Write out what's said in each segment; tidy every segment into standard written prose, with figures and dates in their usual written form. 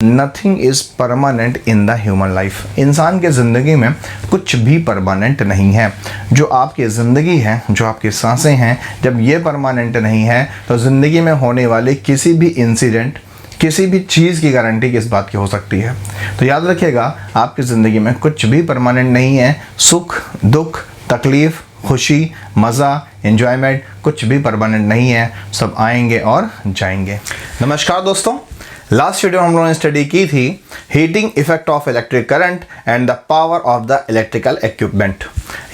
Nothing is permanent in the human life. इंसान के ज़िंदगी में कुछ भी परमानेंट नहीं है। जो आपकी ज़िंदगी है, जो आपकी सांसें हैं, जब ये परमानेंट नहीं है तो ज़िंदगी में होने वाले किसी भी इंसिडेंट, किसी भी चीज़ की गारंटी किस बात की हो सकती है। तो याद रखिएगा, आपकी ज़िंदगी में कुछ भी परमानेंट नहीं है। सुख, दुख, तकलीफ़, खुशी, मज़ा, एन्जॉयमेंट, कुछ भी परमानेंट नहीं है। सब आएंगे और जाएंगे। नमस्कार दोस्तों, लास्ट वीडियो में हम लोगों ने स्टडी की थी heating effect of electric current and the power of the electrical equipment,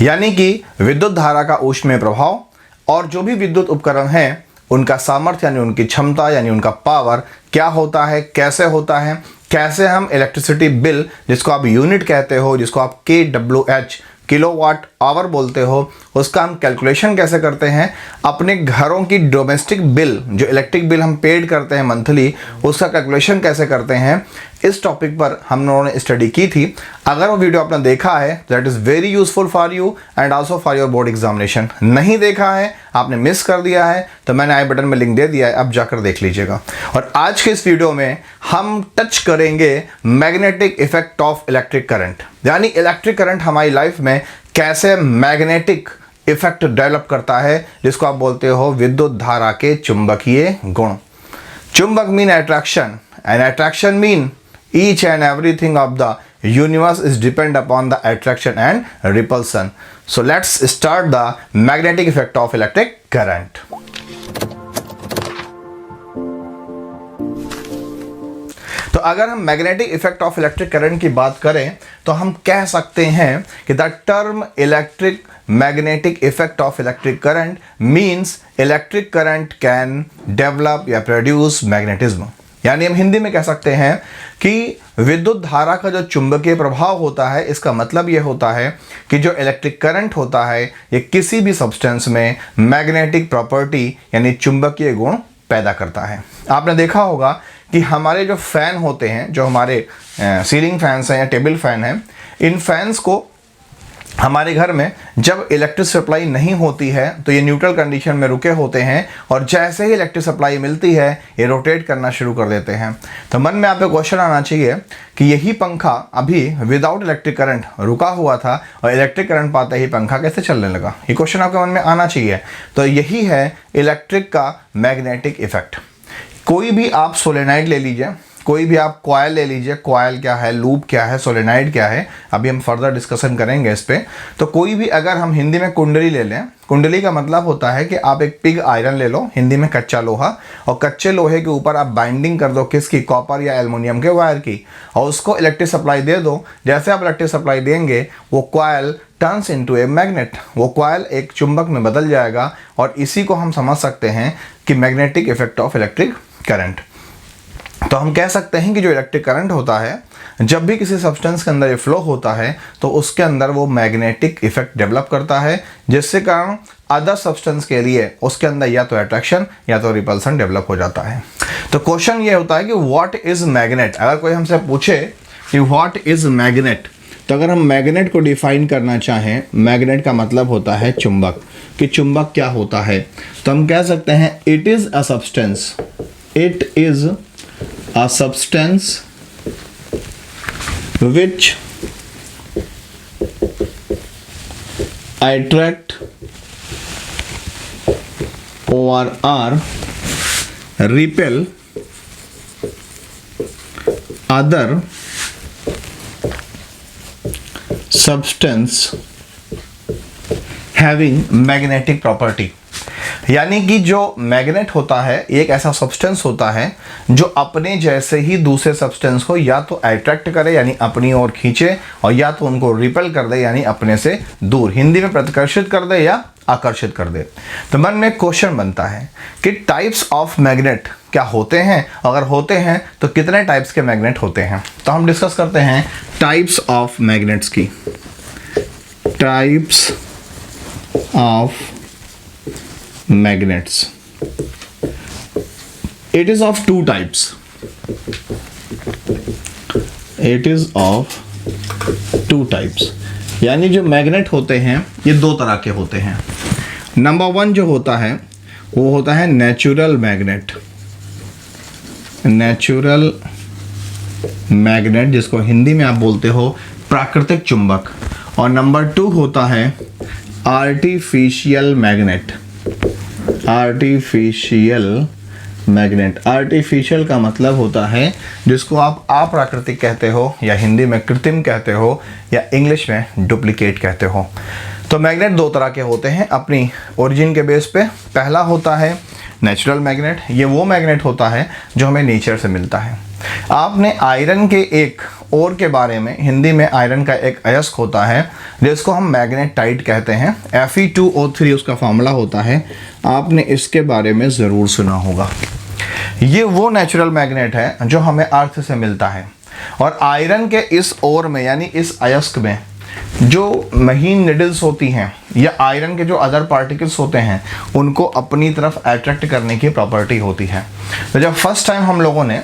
यानी कि विद्युत धारा का ऊष्मीय प्रभाव और जो भी विद्युत उपकरण हैं उनका सामर्थ्य यानी उनकी क्षमता यानी उनका पावर क्या होता है, कैसे होता है, कैसे हम इलेक्ट्रिसिटी बिल, जिसको आप यूनिट कहते हो, जिसको आप KWH किलोवाट आवर बोलते हो, उसका हम कैलकुलेशन कैसे करते हैं। अपने घरों की डोमेस्टिक बिल, जो इलेक्ट्रिक बिल हम पेड करते हैं मंथली, उसका कैलकुलेशन कैसे करते हैं, इस टॉपिक पर हम लोगों ने स्टडी की थी। अगर वो वीडियो आपने देखा है that is very useful for you and also for your board examination. नहीं देखा है, आपने मिस कर दिया है, तो मैंने आई बटन में लिंक दे दिया है, अब जाकर देख लीजिएगा। और आज के इस वीडियो में हम टच करेंगे magnetic effect of electric current, यानी इलेक्ट्रिक करंट हमारी लाइफ में कैसे मैग्नेटिक इफेक्ट डेवलप करता है, जिसको आप बोलते हो विद्युत धारा के चुंबकीय गुण। चुंबक mean attraction and attraction mean each and everything of the universe is depend upon the attraction and repulsion. So let's start the magnetic effect of electric current. तो अगर हम magnetic effect of electric current की बात करें तो हम कह सकते हैं कि the term electric magnetic effect of electric current means electric current can develop या प्रोड्यूस मैग्नेटिज्म। यानी हम हिंदी में कह सकते हैं कि विद्युत धारा का जो चुंबकीय प्रभाव होता है, इसका मतलब ये होता है कि जो इलेक्ट्रिक करंट होता है ये किसी भी सब्सटेंस में मैग्नेटिक प्रॉपर्टी यानी चुंबकीय गुण पैदा करता है। आपने देखा होगा कि हमारे जो फ़ैन होते हैं, जो हमारे सीलिंग फैंस हैं या टेबल फैन हैं, इन फैंस को हमारे घर में जब इलेक्ट्रिक सप्लाई नहीं होती है तो ये न्यूट्रल कंडीशन में रुके होते हैं, और जैसे ही इलेक्ट्रिक सप्लाई मिलती है ये रोटेट करना शुरू कर देते हैं। तो मन में आपको क्वेश्चन आना चाहिए कि यही पंखा अभी विदाउट इलेक्ट्रिक करंट रुका हुआ था और इलेक्ट्रिक करंट पाते ही पंखा कैसे चलने लगा। ये क्वेश्चन आपके मन में आना चाहिए। तो यही है इलेक्ट्रिक का मैग्नेटिक इफेक्ट। कोई भी आप सोलेनाइड ले लीजिए, कोई भी आप कॉयल ले लीजिए, कॉयल क्या है, लूप क्या है, सोलेनाइड क्या है, अभी हम फर्दर डिस्कशन करेंगे इस पे। तो कोई भी, अगर हम हिंदी में कुंडली ले लें, कुंडली का मतलब होता है कि आप एक पिग आयरन ले लो, हिंदी में कच्चा लोहा, और कच्चे लोहे के ऊपर आप बाइंडिंग कर दो किसकी, कॉपर या एल्युमिनियम के वायर की, और उसको इलेक्ट्रिक सप्लाई दे दो। जैसे आप इलेक्ट्रिक सप्लाई देंगे वो coil turns into a magnet, वो कॉयल एक चुंबक में बदल जाएगा, और इसी को हम समझ सकते हैं कि magnetic effect of electric current. तो हम कह सकते हैं कि जो इलेक्ट्रिक करंट होता है, जब भी किसी सब्सटेंस के अंदर ये फ्लो होता है तो उसके अंदर वो मैग्नेटिक इफेक्ट डेवलप करता है, जिससे कारण अदर सब्सटेंस के लिए उसके अंदर या तो अट्रैक्शन या तो रिपल्सन डेवलप हो जाता है। तो क्वेश्चन ये होता है कि व्हाट इज मैग्नेट। अगर कोई हमसे पूछे कि व्हाट इज मैग्नेट, तो अगर हम मैग्नेट को डिफाइन करना चाहें, मैग्नेट का मतलब होता है चुंबक, कि चुंबक क्या होता है, तो हम कह सकते हैं it is a substance, it is a substance which attract or repel other substance having magnetic property। यानी कि जो मैग्नेट होता है एक ऐसा सब्सटेंस होता है जो अपने जैसे ही दूसरे सब्सटेंस को या तो अट्रैक्ट करे यानी अपनी ओर खींचे, और या तो उनको रिपेल कर दे यानी अपने से दूर, हिंदी में प्रतिकर्षित कर दे या आकर्षित कर दे। तो मन में क्वेश्चन बनता है कि टाइप्स ऑफ मैग्नेट क्या होते हैं, अगर होते हैं तो कितने टाइप्स के मैग्नेट होते हैं। तो हम डिस्कस करते हैं टाइप्स ऑफ मैग्नेट्स की। Types of magnets, it is of two types, it is of two types। यानी जो मैग्नेट होते हैं ये दो तरह के होते हैं। नंबर वन जो होता है वो होता है नेचुरल मैग्नेट, नेचुरल मैग्नेट, जिसको हिंदी में आप बोलते हो प्राकृतिक चुंबक। और नंबर 2 होता है artificial magnet. Artificial magnet, artificial का मतलब होता है जिसको आप अप्राकृतिक कहते हो, या हिंदी में कृत्रिम कहते हो, या इंग्लिश में डुप्लीकेट कहते हो। तो मैग्नेट दो तरह के होते हैं अपनी ओरिजिन के बेस पे। पहला होता है नेचुरल मैग्नेट, ये वो मैग्नेट होता है जो हमें नेचर से मिलता है। आपने आयरन के एक ओर के बारे में, हिंदी में आयरन का एक अयस्क होता है जिसको हम मैग्नेटाइट कहते हैं, Fe2O3 उसका फॉर्मूला होता है, आपने इसके बारे में ज़रूर सुना होगा। ये वो नेचुरल मैग्नेट है जो हमें अर्थ से मिलता है। और आयरन के इस ओर में, यानी इस अयस्क में जो महीन निडल्स होती हैं या आयरन के जो अदर पार्टिकल्स होते हैं उनको अपनी तरफ अट्रैक्ट करने की प्रॉपर्टी होती है। तो जब फर्स्ट टाइम हम लोगों ने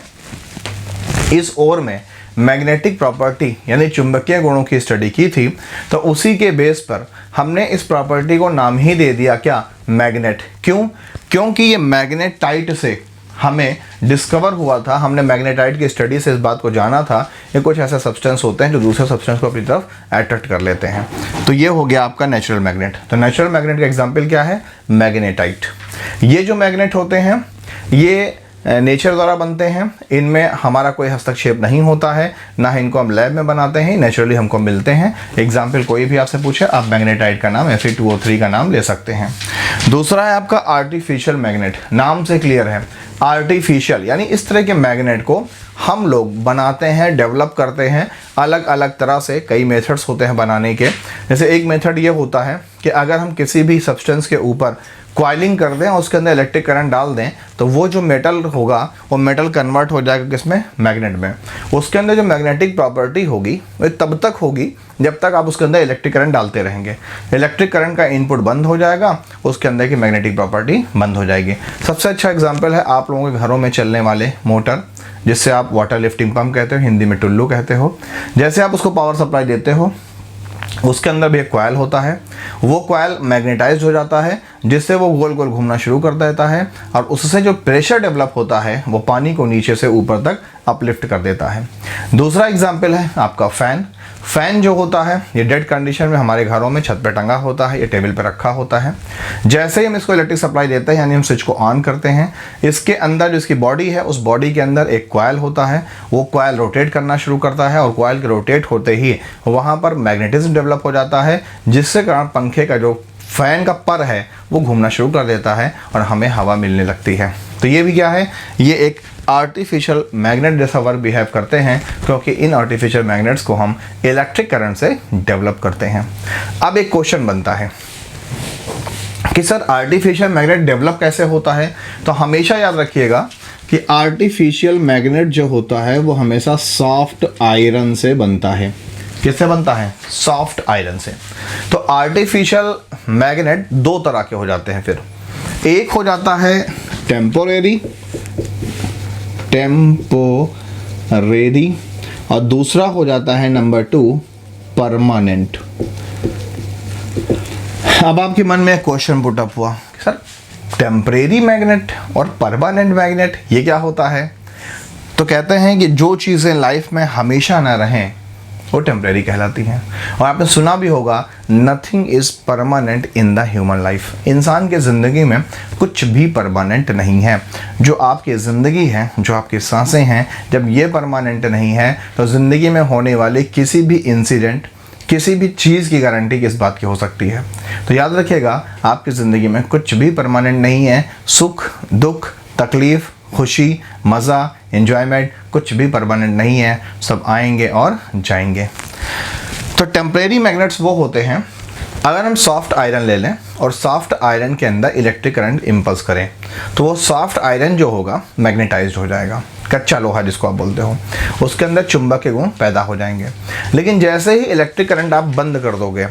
इस ओर में मैग्नेटिक प्रॉपर्टी यानी चुंबकीय गुणों की स्टडी की थी, तो उसी के बेस पर हमने इस प्रॉपर्टी को नाम ही दे दिया, क्या, मैग्नेट। क्यों? क्योंकि ये मैग्नेटाइट से हमें डिस्कवर हुआ था, हमने मैग्नेटाइट की स्टडी से इस बात को जाना था, ये कुछ ऐसे सब्सटेंस होते हैं जो दूसरे सब्सटेंस को अपनी तरफ अट्रैक्ट कर लेते हैं। तो ये हो गया आपका नेचुरल मैग्नेट। तो नेचुरल मैग्नेट का एग्जांपल क्या है? मैग्नेटाइट। ये जो मैग्नेट होते हैं ये नेचर द्वारा बनते हैं, इनमें हमारा कोई हस्तक्षेप नहीं होता है, ना ही इनको हम लैब में बनाते हैं, नेचुरली हमको मिलते हैं। एग्जाम्पल कोई भी आपसे पूछे, आप मैग्नेटाइट का नाम Fe2O3 का नाम ले सकते हैं। दूसरा है आपका आर्टिफिशियल मैग्नेट। नाम से क्लियर है, आर्टिफिशियल यानी इस तरह के मैग्नेट को हम लोग बनाते हैं, डेवलप करते हैं अलग अलग तरह से। कई मेथड्स होते हैं बनाने के। जैसे एक मेथड ये होता है कि अगर हम किसी भी सब्सटेंस के ऊपर कॉइलिंग कर दें और उसके अंदर इलेक्ट्रिक करंट डाल दें, तो वो जो मेटल होगा वो मेटल कन्वर्ट हो जाएगा किसमें? मैग्नेट में। उसके अंदर जो मैग्नेटिक प्रॉपर्टी होगी वो तब तक होगी जब तक आप उसके अंदर इलेक्ट्रिक करंट डालते रहेंगे। इलेक्ट्रिक करंट का इनपुट बंद हो जाएगा, उसके अंदर की मैग्नेटिक प्रॉपर्टी बंद हो जाएगी। सबसे अच्छा एग्जाम्पल है आप लोगों के घरों में चलने वाले मोटर, जिससे आप वाटर लिफ्टिंग पंप कहते हो, हिंदी में टुल्लू कहते हो। जैसे आप उसको पावर सप्लाई देते हो, उसके अंदर भी एक कॉइल होता है, वो कॉइल मैग्नेटाइज्ड हो जाता है, जिससे वो गोल गोल घूमना शुरू कर देता है, और उससे जो प्रेशर डेवलप होता है वो पानी को नीचे से ऊपर तक अपलिफ्ट कर देता है। दूसरा एग्जाम्पल है आपका फ़ैन। फ़ैन जो होता है ये डेड कंडीशन में हमारे घरों में छत पे टंगा होता है, ये टेबल पे रखा होता है। जैसे ही हम इसको इलेक्ट्रिक सप्लाई देते हैं, यानी हम स्विच को ऑन करते हैं, इसके अंदर जो इसकी बॉडी है उस बॉडी के अंदर एक कॉइल होता है, वो कॉइल रोटेट करना शुरू करता है, और कॉइल के रोटेट होते ही वहाँ पर मैग्नेटिज्म डेवलप हो जाता है, जिससे कारण पंखे का जो फ़ैन का पर है वो घूमना शुरू कर देता है और हमें हवा मिलने लगती है। तो ये भी क्या है? ये एक आर्टिफिशियल मैग्नेट जैसा वर्क बिहेव करते हैं, क्योंकि इन आर्टिफिशियल मैग्नेट्स को हम इलेक्ट्रिक करंट से डेवलप करते हैं। अब एक क्वेश्चन बनता है कि सर आर्टिफिशियल मैग्नेट डेवलप कैसे होता है? तो हमेशा याद रखिएगा कि आर्टिफिशियल मैग्नेट जो होता है वो हमेशा सॉफ्ट आयरन से बनता है। किससे बनता है? सॉफ्ट आयरन से। तो आर्टिफिशियल मैग्नेट दो तरह के हो जाते हैं। फिर एक हो जाता है टेम्पोरेरी और दूसरा हो जाता है नंबर 2 परमानेंट। अब आपके मन में एक क्वेश्चन पुट अप हुआ, सर टेम्परेरी मैग्नेट और परमानेंट मैग्नेट ये क्या होता है? तो कहते हैं कि जो चीज़ें लाइफ में हमेशा ना रहें वो टेम्परेरी कहलाती हैं। और आपने सुना भी होगा, nothing is permanent in the human life. इंसान के ज़िंदगी में कुछ भी परमानेंट नहीं है। जो आपकी ज़िंदगी है, जो आपकी सांसें हैं, जब ये परमानेंट नहीं है तो ज़िंदगी में होने वाले किसी भी इंसिडेंट, किसी भी चीज़ की गारंटी किस बात की हो सकती है? तो याद रखिएगा, आपकी ज़िंदगी में कुछ भी परमानेंट नहीं है। सुख, दुख, तकलीफ़, खुशी, मज़ा, एंजॉयमेंट कुछ भी परमानेंट नहीं है, सब आएंगे और जाएंगे। तो टेम्परेरी मैग्नेट्स वो होते हैं, अगर हम सॉफ्ट आयरन ले लें और सॉफ्ट आयरन के अंदर इलेक्ट्रिक करंट इम्पल्स करें, तो वो सॉफ्ट आयरन जो होगा मैग्नेटाइज्ड हो जाएगा। कच्चा लोहा जिसको आप बोलते हो, उसके अंदर चुंबकीय गुण पैदा हो जाएंगे। लेकिन जैसे ही इलेक्ट्रिक करंट आप बंद कर दोगे,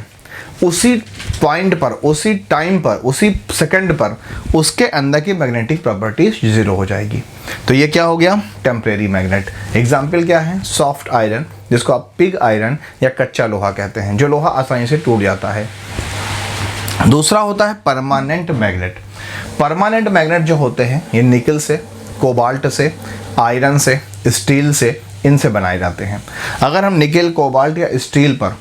उसी पॉइंट पर, उसी टाइम पर, उसी सेकंड पर उसके अंदर की मैग्नेटिक प्रॉपर्टीज जीरो हो जाएगी। तो ये क्या हो गया? Temporary magnet. एग्जाम्पल क्या है? सॉफ्ट आयरन, जिसको आप पिग आयरन या कच्चा लोहा कहते हैं, जो लोहा आसानी से टूट जाता है। दूसरा होता है परमानेंट मैग्नेट। परमानेंट मैग्नेट जो होते हैं ये निकल से, कोबाल्ट से, आयरन से, स्टील से इनसे बनाए जाते हैं। अगर हम निकेल, कोबाल्ट या स्टील पर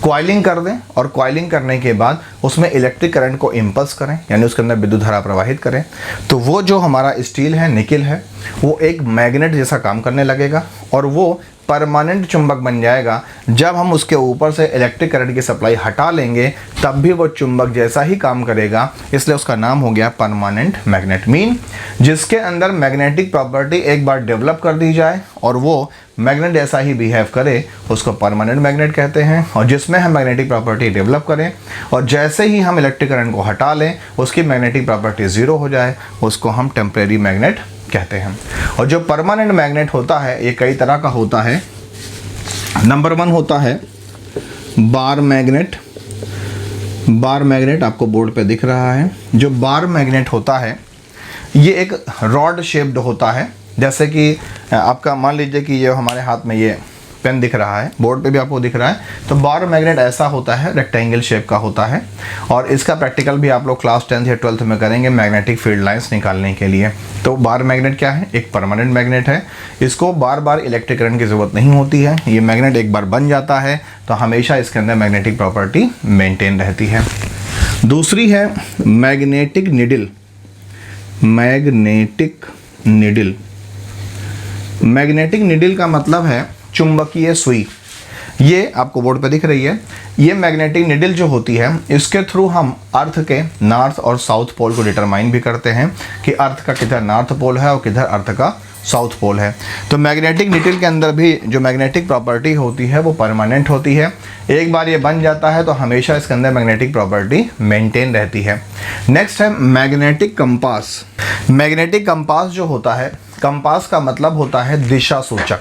कॉइलिंग कर दें और कॉइलिंग करने के बाद उसमें इलेक्ट्रिक करंट को इम्पल्स करें, यानी उसके अंदर विद्युत धारा प्रवाहित करें, तो वो जो हमारा स्टील है, निकेल है, वो एक मैग्नेट जैसा काम करने लगेगा और वो परमानेंट चुंबक बन जाएगा। जब हम उसके ऊपर से इलेक्ट्रिक करंट की सप्लाई हटा लेंगे तब भी वो चुंबक जैसा ही काम करेगा, इसलिए उसका नाम हो गया परमानेंट मैग्नेट। मीन जिसके अंदर मैग्नेटिक प्रॉपर्टी एक बार डेवलप कर दी जाए और वो मैग्नेट जैसा ही बिहेव करे, उसको परमानेंट मैग्नेट कहते हैं। और जिसमें हम मैग्नेटिक प्रॉपर्टी डेवलप करें और जैसे ही हम इलेक्ट्रिक करंट को हटा लें उसकी मैग्नेटिक प्रॉपर्टी ज़ीरो हो जाए, उसको हम टेम्परेरी मैग्नेट कहते हैं। और जो परमानेंट मैग्नेट होता है ये कई तरह का होता है। नंबर 1 होता है बार मैग्नेट। बार मैग्नेट आपको बोर्ड पे दिख रहा है। जो बार मैग्नेट होता है ये एक रॉड शेप्ड होता है, जैसे कि आपका मान लीजिए कि ये हमारे हाथ में ये पेन दिख रहा है, बोर्ड पे भी आपको दिख रहा है, तो बार मैग्नेट ऐसा होता है, रेक्टेंगल शेप का होता है। और इसका प्रैक्टिकल भी आप लोग क्लास 10th या 12th में करेंगे मैग्नेटिक फील्ड लाइंस निकालने के लिए। तो बार मैग्नेट क्या है? एक परमानेंट मैग्नेट है। इसको बार बार इलेक्ट्रिक करंट की ज़रूरत नहीं होती है। ये मैग्नेट एक बार बन जाता है तो हमेशा इसके अंदर मैग्नेटिक प्रॉपर्टी मेंटेन रहती है। दूसरी है magnetic needle. Magnetic needle, magnetic needle का मतलब है चुंबकीय सुई। ये आपको बोर्ड पे दिख रही है। ये मैग्नेटिक निडल जो होती है इसके थ्रू हम अर्थ के नॉर्थ और साउथ पोल को डिटरमाइन भी करते हैं कि अर्थ का किधर नॉर्थ पोल है और किधर अर्थ का साउथ पोल है। तो मैग्नेटिक निडल के अंदर भी जो मैग्नेटिक प्रॉपर्टी होती है वो परमानेंट होती है। एक बार ये बन जाता है तो हमेशा इसके अंदर मैग्नेटिक प्रॉपर्टी मेंटेन रहती है। नेक्स्ट है मैग्नेटिक कंपास। मैग्नेटिक कंपास जो होता है, कंपास का मतलब होता है दिशा सूचक।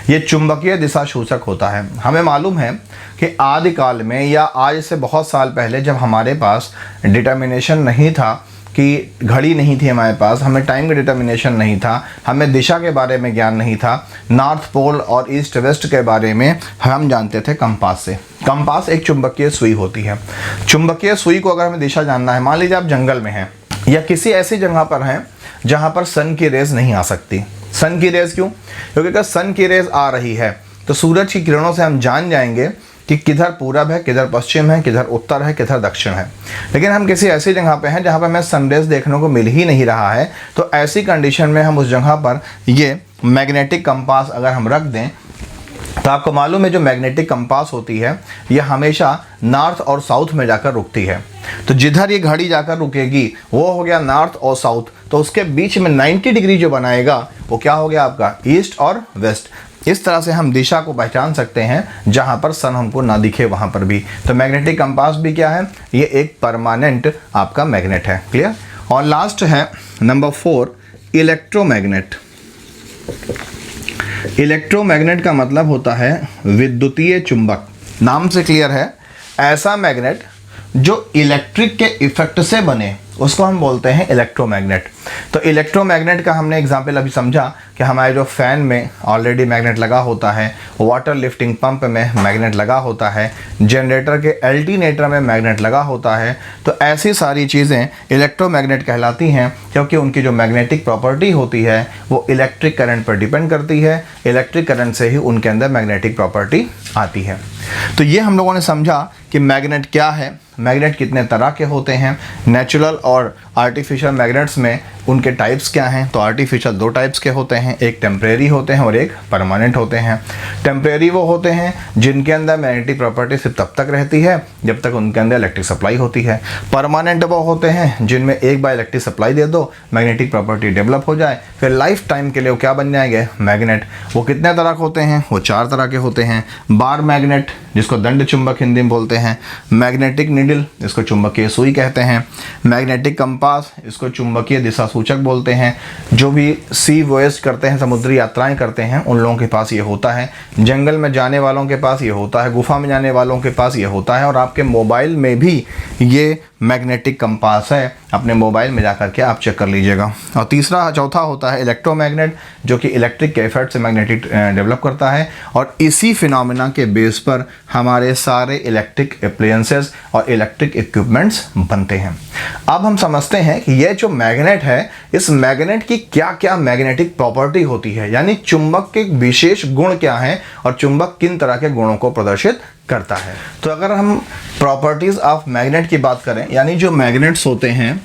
ये चुंबकीय दिशा सूचक होता है। हमें मालूम है कि आदिकाल में या आज से बहुत साल पहले जब हमारे पास डिटर्मिनेशन नहीं था, कि घड़ी नहीं थी हमारे पास, हमें टाइम का डिटर्मिनेशन नहीं था, हमें दिशा के बारे में ज्ञान नहीं था, नॉर्थ पोल और ईस्ट वेस्ट के बारे में हम जानते थे कंपास से। कंपास एक चुंबकीय सुई होती है। चुंबकीय सुई को अगर हमें दिशा जानना है, मान लीजिए आप जंगल में हैं या किसी ऐसी जगह पर हैं जहाँ पर सन की रेज नहीं आ सकती। सन की रेज क्यों? क्योंकि अगर सन की रेज आ रही है तो सूरज की किरणों से हम जान जाएंगे कि किधर पूरब है, किधर पश्चिम है, किधर उत्तर है, किधर दक्षिण है। लेकिन हम किसी ऐसी जगह पे हैं जहाँ पर हमें सनरेज देखने को मिल ही नहीं रहा है, तो ऐसी कंडीशन में हम उस जगह पर ये मैग्नेटिक कंपास अगर हम रख दें तो आपको मालूम है जो मैग्नेटिक कंपास होती है ये हमेशा नॉर्थ और साउथ में जाकर रुकती है। तो जिधर ये घड़ी जाकर रुकेगी वो हो गया नॉर्थ और साउथ, तो उसके बीच में 90 डिग्री जो बनाएगा वो क्या हो गया आपका ईस्ट और वेस्ट। इस तरह से हम दिशा को पहचान सकते हैं जहां पर सन हमको ना दिखे वहां पर भी। तो मैग्नेटिक कंपास भी क्या है? ये एक परमानेंट आपका मैग्नेट है। क्लियर? और लास्ट है नंबर 4 इलेक्ट्रोमैग्नेट। इलेक्ट्रोमैग्नेट का मतलब होता है विद्युतीय चुंबक। नाम से क्लियर है, ऐसा मैग्नेट जो इलेक्ट्रिक के इफेक्ट से बने उसको हम बोलते हैं इलेक्ट्रोमैग्नेट। तो इलेक्ट्रोमैग्नेट का हमने एग्जांपल अभी समझा कि हमारे जो फ़ैन में ऑलरेडी मैग्नेट लगा होता है, वाटर लिफ्टिंग पंप में मैग्नेट लगा होता है, जनरेटर के अल्टरनेटर में मैग्नेट लगा होता है। तो ऐसी सारी चीज़ें इलेक्ट्रोमैग्नेट कहलाती हैं क्योंकि उनकी जो मैग्नेटिक प्रॉपर्टी होती है वो इलेक्ट्रिक करंट पर डिपेंड करती है। इलेक्ट्रिक करंट से ही उनके अंदर मैग्नेटिक प्रॉपर्टी आती है। तो ये हम लोगों ने समझा कि मैग्नेट क्या है, मैग्नेट कितने तरह के होते हैं, नेचुरल और आर्टिफिशियल मैग्नेट्स में उनके टाइप्स क्या हैं। तो आर्टिफिशियल 2 टाइप्स के होते हैं, एक टेम्परेरी होते हैं और एक परमानेंट होते हैं। टेम्परेरी वो होते हैं जिनके अंदर मैग्नेटिक प्रॉपर्टी सिर्फ तब तक रहती है जब तक उनके अंदर इलेक्ट्रिक सप्लाई होती है। परमानेंट वो होते हैं जिनमें एक बार इलेक्ट्रिक सप्लाई दे दो, मैग्नेटिक प्रॉपर्टी डेवलप हो जाए, फिर लाइफ टाइम के लिए वो क्या बन जाएंगे? मैग्नेट। वो कितने तरह के होते हैं? वो 4 तरह के होते हैं। बार मैग्नेट जिसको दंड चुंबक हिंदी में बोलते हैं, मैग्नेटिक निडल इसको चुंबकीय सुई कहते हैं, मैग्नेटिक कंपास इसको चुंबकीय दिशा सूचक बोलते हैं। जो भी सी वॉयस करते हैं, समुद्री यात्राएं करते हैं, उन लोगों के पास ये होता है। जंगल में जाने वालों के पास ये होता है, गुफा में जाने वालों के पास ये होता है। और आपके मोबाइल में भी ये मैग्नेटिक कंपास है, अपने मोबाइल में जाकर के आप चेक कर लीजिएगा। और चौथा होता है इलेक्ट्रोमैग्नेट जो कि इलेक्ट्रिक के इफेक्ट से मैग्नेटिक डेवलप करता है। और इसी फिनोमेना के बेस पर हमारे सारे इलेक्ट्रिक अप्लायंसेस और इलेक्ट्रिक इक्विपमेंट्स बनते हैं। अब हम समझते हैं कि ये जो मैग्नेट है हैं इस मैग्नेट की क्या क्या मैग्नेटिक प्रॉपर्टी होती है, यानी चुंबक के विशेष गुण क्या हैं और चुंबक किन तरह के गुणों को प्रदर्शित करता है। तो अगर हम प्रॉपर्टीज ऑफ मैग्नेट की बात करें, यानी जो मैग्नेट्स होते हैं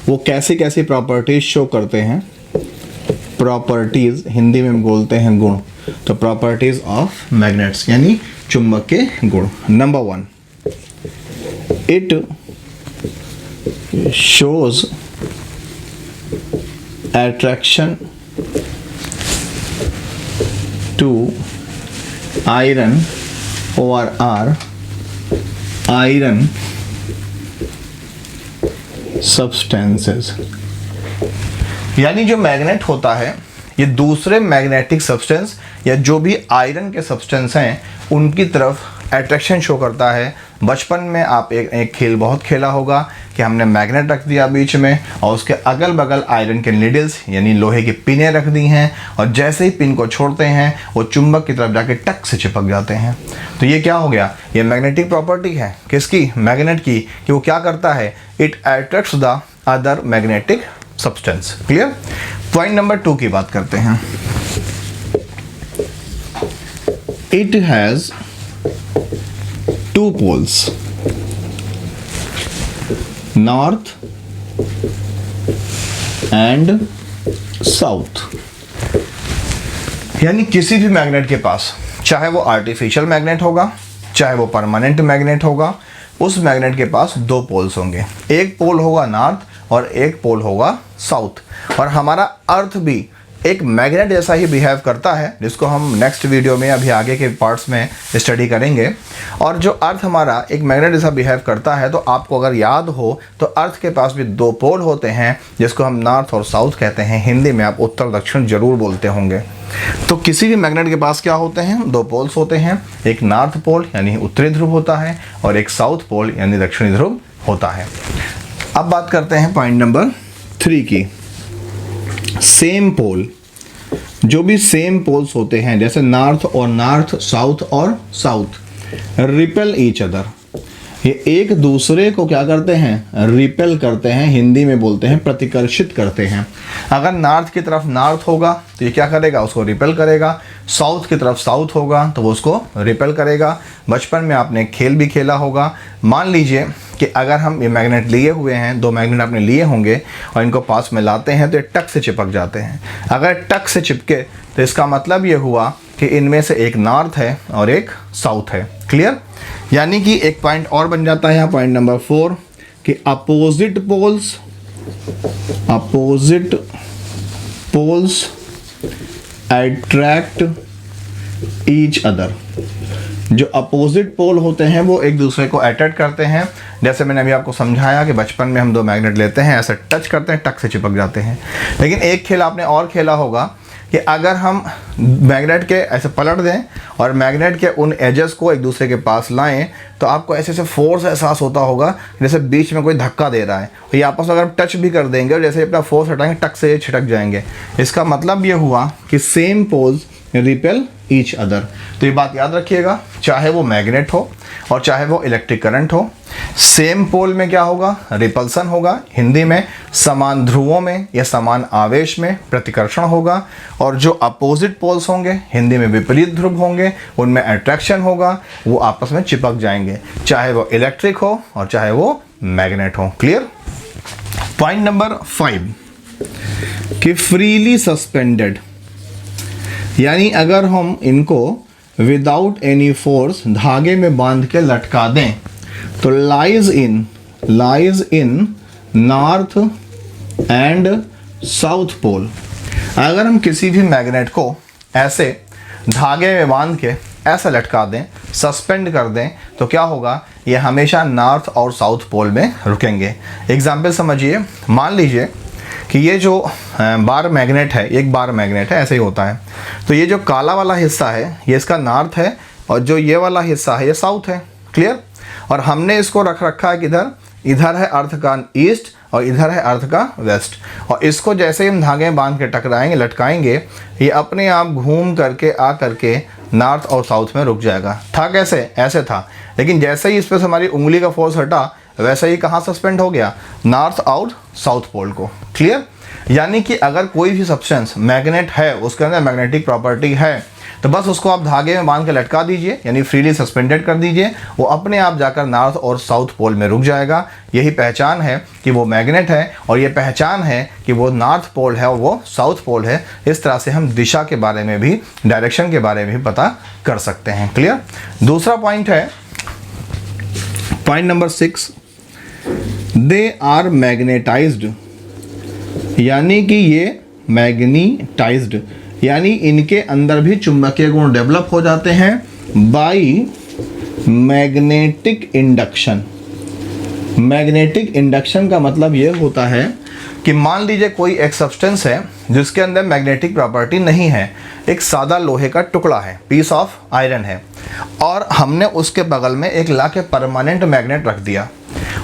वो कैसी कैसी प्रॉपर्टीज शो करते हैं, प्रॉपर्टीज हिंदी में बोलते हैं गुण, तो प्रॉपर्टीज ऑफ मैग्नेट्स यानी चुंबक के गुण। Number 1, it shows attraction to iron or iron substances, यानी जो मैग्नेट होता है ये दूसरे मैग्नेटिक सब्सटेंस या जो भी आयरन के सब्सटेंस हैं उनकी तरफ अट्रैक्शन शो करता है। बचपन में आप एक खेल बहुत खेला होगा कि हमने मैग्नेट रख दिया बीच में और उसके अगल बगल आयरन के नीडल्स यानी लोहे की पिनें रख दी हैं, और जैसे ही पिन को छोड़ते हैं वो चुंबक की तरफ जाके टक से चिपक जाते हैं। तो ये क्या हो गया, ये मैग्नेटिक प्रॉपर्टी है किसकी, मैग्नेट की, कि वो क्या करता है, it attracts the other magnetic substance. Clear. Point number 2 की बात करते हैं। It has 2 poles, north and south, यानी किसी भी मैग्नेट के पास, चाहे वो आर्टिफिशियल मैग्नेट होगा चाहे वो परमानेंट मैग्नेट होगा, उस मैग्नेट के पास 2 पोल्स होंगे, एक पोल होगा नॉर्थ और एक पोल होगा साउथ। और हमारा अर्थ भी एक मैग्नेट जैसा ही बिहेव करता है, जिसको हम नेक्स्ट वीडियो में अभी आगे के पार्ट्स में स्टडी करेंगे। और जो अर्थ हमारा एक मैग्नेट जैसा बिहेव करता है, तो आपको अगर याद हो तो अर्थ के पास भी 2 पोल होते हैं जिसको हम नॉर्थ और साउथ कहते हैं। हिंदी में आप उत्तर दक्षिण जरूर बोलते होंगे। तो किसी भी मैग्नेट के पास क्या होते हैं, 2 पोल्स होते हैं, एक नॉर्थ पोल यानी उत्तरी ध्रुव होता है और एक साउथ पोल यानी दक्षिणी ध्रुव होता है। अब बात करते हैं पॉइंट नंबर 3 की। सेम पोल, जो भी सेम पोल्स होते हैं जैसे नॉर्थ और नॉर्थ, साउथ और साउथ, रिपेल ईच अदर, ये एक दूसरे को क्या करते हैं, रिपेल करते हैं, हिंदी में बोलते हैं प्रतिकर्षित करते हैं। अगर नॉर्थ की तरफ नॉर्थ होगा तो ये क्या करेगा, उसको रिपेल करेगा, साउथ की तरफ साउथ होगा तो वो उसको रिपेल करेगा। बचपन में आपने खेल भी खेला होगा। मान लीजिए कि अगर हम ये मैग्नेट लिए हुए हैं, 2 मैग्नेट आपने लिए होंगे और इनको पास में लाते हैं तो ये टक से चिपक जाते हैं। अगर टक से चिपके तो इसका मतलब ये हुआ कि इनमें से एक नॉर्थ है और एक साउथ है। क्लियर। यानी कि एक पॉइंट और बन जाता है यहाँ, पॉइंट नंबर 4, कि opposite poles attract each other. जो अपोजिट पोल होते हैं वो एक दूसरे को अट्रैक्ट करते हैं। जैसे मैंने अभी आपको समझाया कि बचपन में हम 2 मैग्नेट लेते हैं, ऐसे टच करते हैं, टक से चिपक जाते हैं। लेकिन एक खेल आपने और खेला होगा कि अगर हम मैग्नेट के ऐसे पलट दें और मैग्नेट के उन एजेस को एक दूसरे के पास लाएं तो आपको ऐसे फोर्स एहसास होता होगा जैसे बीच में कोई धक्का दे रहा है। और ये आपस में अगर टच भी कर देंगे और जैसे अपना फोर्स हटाएंगे टक से ये छिटक जाएंगे। इसका मतलब ये हुआ कि same poles repel each other. तो ये बात याद रखिएगा, चाहे वो मैग्नेट हो और चाहे वो इलेक्ट्रिक करंट हो, सेम पोल में क्या होगा, रिपल्सन होगा। हिंदी में समान ध्रुवों में या समान आवेश में प्रतिकर्षण होगा। और जो अपोजिट पोल्स होंगे, हिंदी में विपरीत ध्रुव होंगे, उनमें अट्रैक्शन होगा, वो आपस में चिपक जाएंगे, चाहे वो इलेक्ट्रिक हो और चाहे वो मैग्नेट हो। क्लियर। पॉइंट नंबर 5 कि फ्रीली सस्पेंडेड, यानी अगर हम इनको विदाउट एनी फोर्स धागे में बांध के लटका दें तो lies in north and south pole. अगर हम किसी भी मैग्नेट को ऐसे धागे में बांध के ऐसा लटका दें, सस्पेंड कर दें, तो क्या होगा, ये हमेशा नॉर्थ और साउथ पोल में रुकेंगे। एग्जाम्पल समझिए, मान लीजिए कि ये जो बार मैग्नेट है, एक बार मैग्नेट है, ऐसे ही होता है। तो ये जो काला वाला हिस्सा है ये इसका नॉर्थ है और जो ये वाला हिस्सा है ये साउथ है। क्लियर। और हमने इसको रख रखा है किधर, इधर है अर्थ का ईस्ट और इधर है अर्थ का वेस्ट। और इसको जैसे ही हम धागे में बांध के टकराएंगे, लटकाएंगे, ये अपने आप घूम करके आ करके नॉर्थ और साउथ में रुक जाएगा। था कैसे, ऐसे था, लेकिन जैसे ही इस पर हमारी उंगली का फोर्स हटा वैसे ही कहाँ सस्पेंड हो गया, नॉर्थ और साउथ पोल को। क्लियर। यानी कि अगर कोई भी सब्सटेंस मैग्नेट है, उसके अंदर मैग्नेटिक प्रॉपर्टी है, तो बस उसको आप धागे में बांध के लटका दीजिए, यानी फ्रीली सस्पेंडेड कर दीजिए, वो अपने आप जाकर नॉर्थ और साउथ पोल में रुक जाएगा। यही पहचान है कि वो मैग्नेट है, और ये पहचान है कि वो नॉर्थ पोल है और वो साउथ पोल है। इस तरह से हम दिशा के बारे में भी, डायरेक्शन के बारे में भी पता कर सकते हैं। क्लियर। दूसरा पॉइंट है, point number 6, they are magnetized, यानी कि ये मैग्नेटाइज्ड, यानी इनके अंदर भी चुंबकीय गुण डेवलप हो जाते हैं by magnetic induction. Magnetic induction का मतलब ये होता है कि मान लीजिए कोई एक सब्सटेंस है जिसके अंदर मैग्नेटिक प्रॉपर्टी नहीं है, एक सादा लोहे का टुकड़ा है, पीस ऑफ आयरन है, और हमने उसके बगल में एक ला के परमानेंट मैग्नेट रख दिया,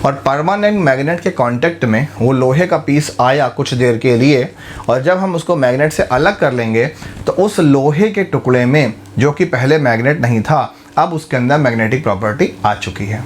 और परमानेंट मैग्नेट के कांटेक्ट में वो लोहे का पीस आया कुछ देर के लिए, और जब हम उसको मैग्नेट से अलग कर लेंगे तो उस लोहे के टुकड़े में, जो कि पहले मैग्नेट नहीं था, अब उसके अंदर मैग्नेटिक प्रॉपर्टी आ चुकी है।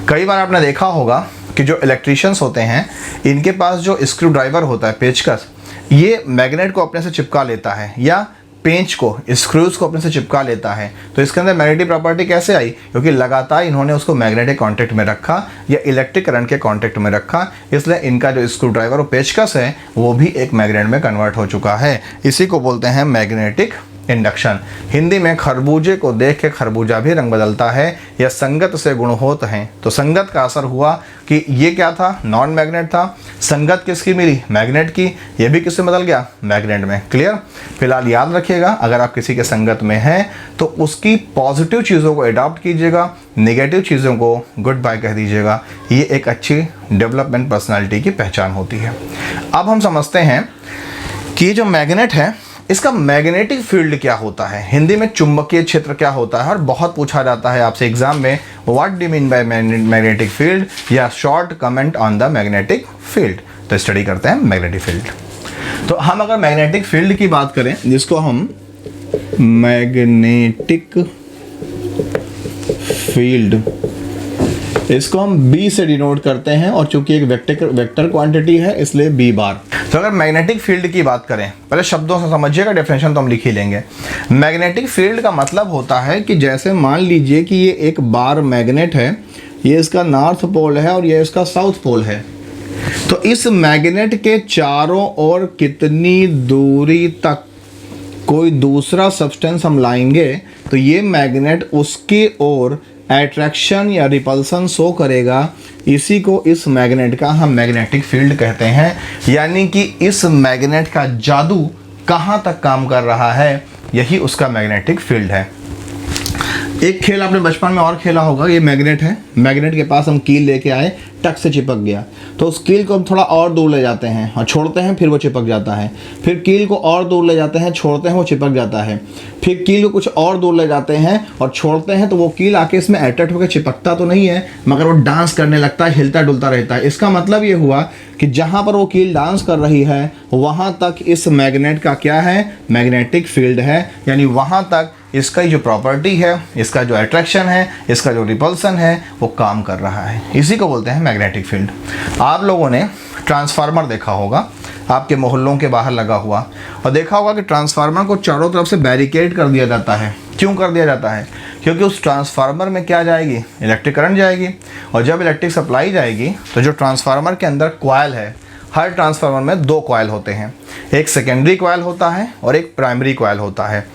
कई बार आपने देखा होगा कि जो इलेक्ट्रीशियंस होते हैं, इनके पास जो स्क्रू ड्राइवर होता है, पेचकस, ये मैग्नेट को अपने से चिपका लेता है, या पेंच को, स्क्रूज को अपने से चिपका लेता है। तो इसके अंदर मैग्नेटिक प्रॉपर्टी कैसे आई? क्योंकि लगातार इन्होंने उसको मैग्नेटिक कांटेक्ट में रखा या इलेक्ट्रिक करंट के कांटेक्ट में रखा, इसलिए इनका जो स्क्रू ड्राइवर और पेचकस है वो भी एक मैग्नेट में कन्वर्ट हो चुका है। इसी को बोलते हैं मैग्नेटिक इंडक्शन। हिंदी में खरबूजे को देख के खरबूजा भी रंग बदलता है, या संगत से गुण होत हैं। तो संगत का असर हुआ कि ये क्या था? नॉन मैग्नेट था। संगत किसकी मिली? मैग्नेट की। ये भी किससे बदल गया? मैग्नेट में। क्लियर। फिलहाल याद रखिएगा, अगर आप किसी के संगत में हैं तो उसकी पॉजिटिव चीज़ों को अडॉप्ट कीजिएगा, नेगेटिव चीज़ों को गुड बाय कह दीजिएगा। ये एक अच्छी डेवलपमेंट पर्सनालिटी की पहचान होती है। अब हम समझते हैं कि जो मैग्नेट है, इसका मैग्नेटिक फील्ड क्या होता है, हिंदी में चुंबकीय क्षेत्र क्या होता है। और बहुत पूछा जाता है आपसे एग्जाम में, what do mean by magnetic field, या short comment on the magnetic field. तो स्टडी करते हैं मैग्नेटिक फील्ड। तो हम अगर मैग्नेटिक फील्ड की बात करें, जिसको हम मैग्नेटिक फील्ड, इसको हम B से डिनोट करते हैं, और चूंकि एक वेक्टर क्वांटिटी है इसलिए B बार। तो अगर मैग्नेटिक फील्ड की बात करें, पहले शब्दों से समझिएगा, डेफिनेशन तो हम लिख ही लेंगे। मैग्नेटिक फील्ड का मतलब होता है कि जैसे मान लीजिए कि ये एक बार मैग्नेट है, ये इसका नॉर्थ पोल है और ये इसका साउथ पोल है, तो इस मैग्नेट के चारों ओर कितनी दूरी तक कोई दूसरा सब्सटेंस हम लाएंगे तो ये मैग्नेट उसकी ओर एट्रैक्शन या रिपल्सन शो करेगा। इसी को, इस मैग्नेट का हम मैग्नेटिक फील्ड कहते हैं। यानी कि इस मैग्नेट का जादू कहाँ तक काम कर रहा है, यही उसका मैग्नेटिक फील्ड है। एक खेल आपने बचपन में और खेला होगा, ये मैग्नेट है, मैग्नेट के पास हम कील लेके आए, टक से चिपक गया, तो उस कील को हम थोड़ा और दूर ले जाते हैं और छोड़ते हैं, फिर वो चिपक जाता है। फिर कील को और दूर ले जाते हैं, छोड़ते हैं, वो चिपक जाता है। फिर कील को कुछ और दूर ले जाते हैं और छोड़ते हैं, तो वो कील आके इसमें अट्रैक्ट होकर चिपकता तो नहीं है, मगर वो डांस करने लगता है, हिलता डुलता रहता है। इसका मतलब ये हुआ कि जहाँ पर वो कील डांस कर रही है वहाँ तक इस मैग्नेट का क्या है? मैग्नेटिक फील्ड है। यानी वहाँ तक इसका जो प्रॉपर्टी है, इसका जो अट्रैक्शन है, इसका जो रिपल्सन है, वो काम कर रहा है। इसी को बोलते हैं मैग्नेटिक फील्ड। आप लोगों ने ट्रांसफार्मर देखा होगा, आपके मोहल्लों के बाहर लगा हुआ, और देखा होगा कि ट्रांसफार्मर को चारों तरफ से बैरिकेड कर दिया जाता है। क्यों कर दिया जाता है? क्योंकि उस ट्रांसफार्मर में क्या जाएगी? इलेक्ट्रिक करंट जाएगी, और जब इलेक्ट्रिक सप्लाई जाएगी तो जो ट्रांसफार्मर के अंदर कॉइल है, हर ट्रांसफार्मर में 2 कॉइल होते हैं, एक सेकेंडरी कॉइल होता है और एक प्राइमरी कॉइल होता है।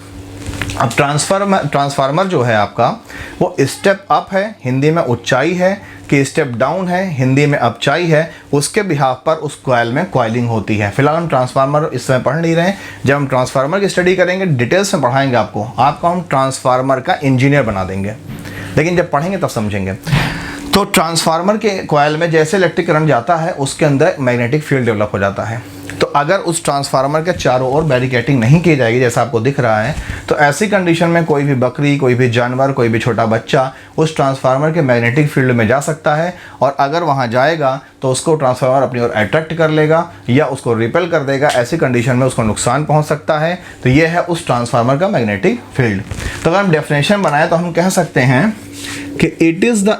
अब ट्रांसफार्मर जो है आपका, वो स्टेप अप है, हिंदी में ऊंचाई है, कि स्टेप डाउन है, हिंदी में अपचाई है। उसके बिहाफ पर उस कॉइल में कॉइलिंग होती है। फिलहाल हम ट्रांसफार्मर इस समय पढ़ नहीं रहे हैं, जब हम ट्रांसफार्मर की स्टडी करेंगे डिटेल्स में पढ़ाएंगे आपको हम ट्रांसफार्मर का इंजीनियर बना देंगे, लेकिन जब पढ़ेंगे तब समझेंगे। तो ट्रांसफार्मर के कॉइल में जैसे इलेक्ट्रिक करंट जाता है, उसके अंदर मैग्नेटिक फील्ड डेवलप हो जाता है। तो अगर उस ट्रांसफार्मर के चारों ओर बैरिकेडिंग नहीं की जाएगी, जैसा आपको दिख रहा है, तो ऐसी कंडीशन में कोई भी बकरी, कोई भी जानवर, कोई भी छोटा बच्चा उस ट्रांसफार्मर के मैग्नेटिक फील्ड में जा सकता है, और अगर वहां जाएगा तो उसको ट्रांसफार्मर अपनी ओर अट्रैक्ट कर लेगा या उसको रिपेल कर देगा। ऐसी कंडीशन में उसको नुकसान पहुंच सकता है। तो ये है उस ट्रांसफार्मर का मैग्नेटिक फील्ड। तो अगर हम डेफिनेशन बनाए तो हम कह सकते हैं कि it is the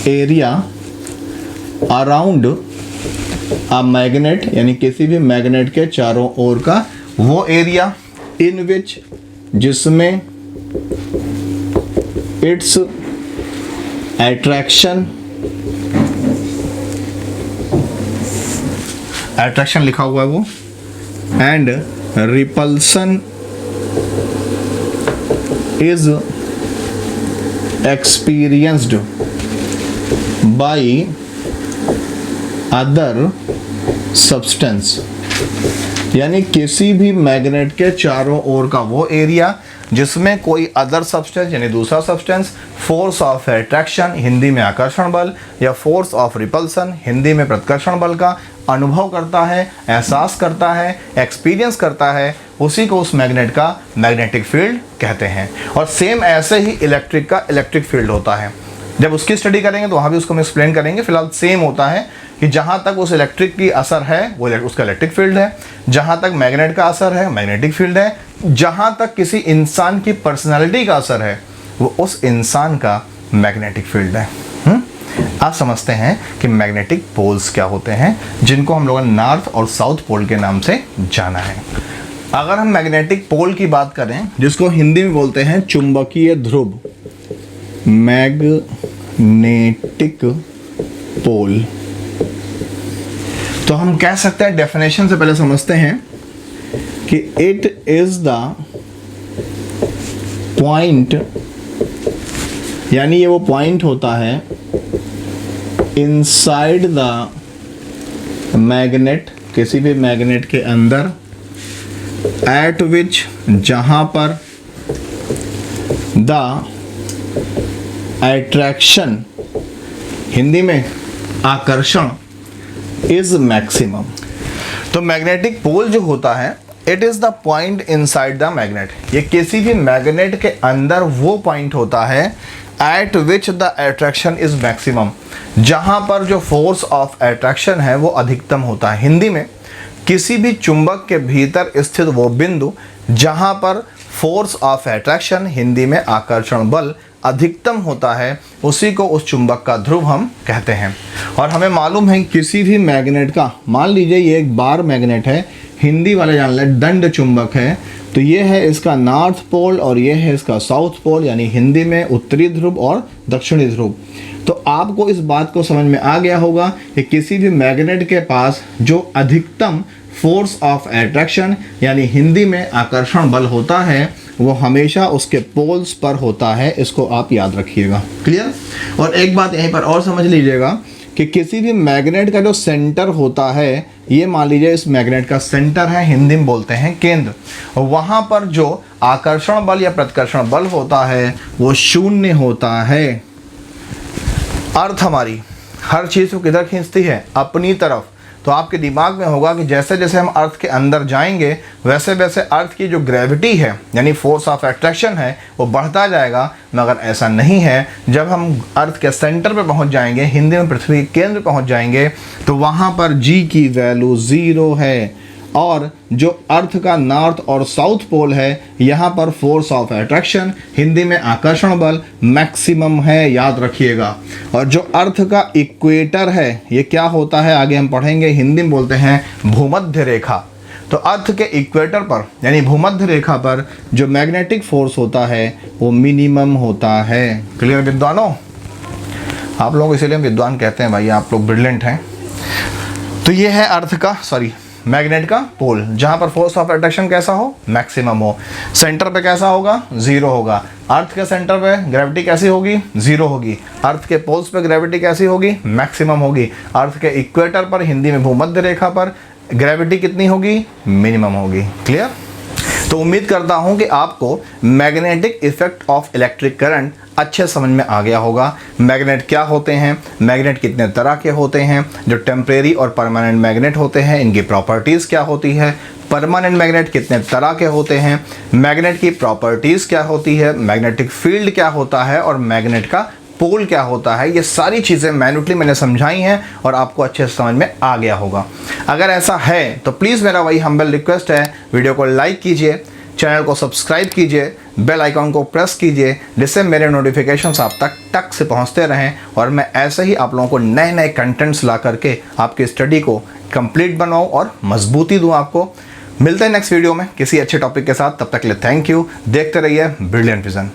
area around a magnet, यानी किसी भी मैग्नेट के चारों ओर का वो एरिया इन विच, जिसमें इट्स एट्रैक्शन लिखा हुआ है वो, and repulsion is experienced by other substance, यानी किसी भी मैग्नेट के चारों ओर का वो एरिया जिसमें कोई अदर सब्सटेंस यानी दूसरा substance force of attraction, Hindi में आकर्षण बल, या फोर्स ऑफ रिपल्सन, हिंदी में प्रतिकर्षण बल का अनुभव करता है, एहसास करता है, एक्सपीरियंस करता है, उसी को उस मैग्नेट का मैग्नेटिक फील्ड कहते हैं। और सेम ऐसे ही इलेक्ट्रिक का इलेक्ट्रिक फील्ड होता है। जब उसकी स्टडी करेंगे तो वहाँ भी उसको हम एक्सप्लेन करेंगे। फिलहाल सेम होता है कि जहाँ तक उस इलेक्ट्रिक की असर है वो उसका इलेक्ट्रिक फील्ड है, जहाँ तक मैग्नेट का असर है मैग्नेटिक फील्ड है, जहाँ तक किसी इंसान की पर्सनालिटी का असर है वो उस इंसान का मैग्नेटिक फील्ड है। आप समझते हैं कि मैग्नेटिक पोल्स क्या होते हैं, जिनको हम लोगों ने नॉर्थ और साउथ पोल के नाम से जाना है। अगर हम मैग्नेटिक पोल की बात करें, जिसको हिंदी में बोलते हैं चुंबकीय ध्रुव, मैग्नेटिक पोल, तो हम कह सकते हैं, डेफिनेशन से पहले समझते हैं कि इट इज द पॉइंट, यानी ये वो पॉइंट होता है इनसाइड द मैग्नेट, किसी भी मैग्नेट के अंदर, एट विच, जहां पर द अट्रैक्शन, हिंदी में आकर्षण, इज मैक्सिमम। तो मैग्नेटिक पोल जो होता है, it is the point inside the magnet, ये किसी भी मैग्नेट के अंदर वो पॉइंट होता है eight which the attraction is maximum, जहां पर जो फोर्स ऑफ अट्रैक्शन है वो अधिकतम होता है। हिंदी में किसी भी चुंबक के भीतर स्थित वो बिंदु जहां पर फोर्स ऑफ अट्रैक्शन, हिंदी में आकर्षण बल, अधिकतम होता है, उसी को उस चुंबक का ध्रुव हम कहते हैं। और हमें मालूम है किसी भी मैग्नेट का, मान लीजिए ये एक बार मैग्नेट है, हिंदी वाले जान लें दंड चुंबक है, तो ये है इसका नॉर्थ पोल और ये है इसका साउथ पोल, यानी हिंदी में उत्तरी ध्रुव और दक्षिणी ध्रुव। तो आपको इस बात को समझ में आ गया होगा कि किसी भी मैग्नेट के पास जो अधिकतम फोर्स ऑफ अट्रैक्शन, यानी हिंदी में आकर्षण बल होता है, वो हमेशा उसके पोल्स पर होता है। इसको आप याद रखिएगा। क्लियर? और एक बात यहीं पर और समझ लीजिएगा कि किसी भी मैग्नेट का जो सेंटर होता है, ये मान लीजिए इस मैग्नेट का सेंटर है, हिंदी में बोलते हैं केंद्र, वहाँ पर जो आकर्षण बल या प्रतिकर्षण बल होता है वो शून्य होता है। अर्थ हमारी हर चीज़ को किधर खींचती है? अपनी तरफ। तो आपके दिमाग में होगा कि जैसे जैसे हम अर्थ के अंदर जाएंगे वैसे वैसे अर्थ की जो ग्रेविटी है यानी फोर्स ऑफ अट्रैक्शन है वो बढ़ता जाएगा, मगर ऐसा नहीं है। जब हम अर्थ के सेंटर पे पहुंच जाएंगे, हिंदी में पृथ्वी के केंद्र पहुंच जाएंगे, तो वहां पर जी की वैल्यू 0 है। और जो अर्थ का नॉर्थ और साउथ पोल है, यहाँ पर फोर्स ऑफ अट्रैक्शन, हिंदी में आकर्षण बल, मैक्सिमम है, याद रखिएगा। और जो अर्थ का इक्वेटर है, ये क्या होता है आगे हम पढ़ेंगे, हिंदी में बोलते हैं भूमध्य रेखा। तो अर्थ के इक्वेटर पर यानी भूमध्य रेखा पर जो मैग्नेटिक फोर्स होता है वो मिनिमम होता है। क्लियर विद्वानों? आप लोग इसीलिए विद्वान कहते हैं भाई, आप लोग ब्रिलियंट हैं। तो ये है अर्थ का मैग्नेट का पोल, जहां पर फोर्स ऑफ अट्रैक्शन कैसा हो? मैक्सिमम हो। सेंटर पे कैसा होगा? 0 होगा। अर्थ के सेंटर पे ग्रेविटी कैसी होगी? 0 होगी। अर्थ के पोल्स पे ग्रेविटी कैसी होगी? मैक्सिमम होगी। अर्थ के इक्वेटर पर, हिंदी में भूमध्य रेखा पर, ग्रेविटी कितनी होगी? मिनिमम होगी। क्लियर? तो उम्मीद करता हूं कि आपको magnetic effect of electric current अच्छे समझ में आ गया होगा। मैग्नेट क्या होते हैं, मैग्नेट कितने तरह के होते हैं, जो टेम्परेरी और परमानेंट मैग्नेट होते हैं इनकी प्रॉपर्टीज़ क्या होती है, परमानेंट मैग्नेट कितने तरह के होते हैं, मैग्नेट की प्रॉपर्टीज़ क्या होती है, मैग्नेटिक फील्ड क्या होता है और मैग्नेट का पोल क्या होता है, ये सारी चीज़ें मैन्युअली मैंने समझाई हैं और आपको अच्छे से समझ में आ गया होगा। अगर ऐसा है तो प्लीज़ मेरा वही हम्बल रिक्वेस्ट है, वीडियो को लाइक कीजिए, चैनल को सब्सक्राइब कीजिए, बेल आइकॉन को प्रेस कीजिए, जिससे मेरे नोटिफिकेशंस आप तक टक से पहुंचते रहें और मैं ऐसे ही आप लोगों को नए नए कंटेंट्स ला करके आपकी स्टडी को कंप्लीट बनाऊं और मजबूती दूं आपको। मिलते हैं नेक्स्ट वीडियो में किसी अच्छे टॉपिक के साथ। तब तक के लिए थैंक यू। देखते रहिए ब्रिलियंट विजन।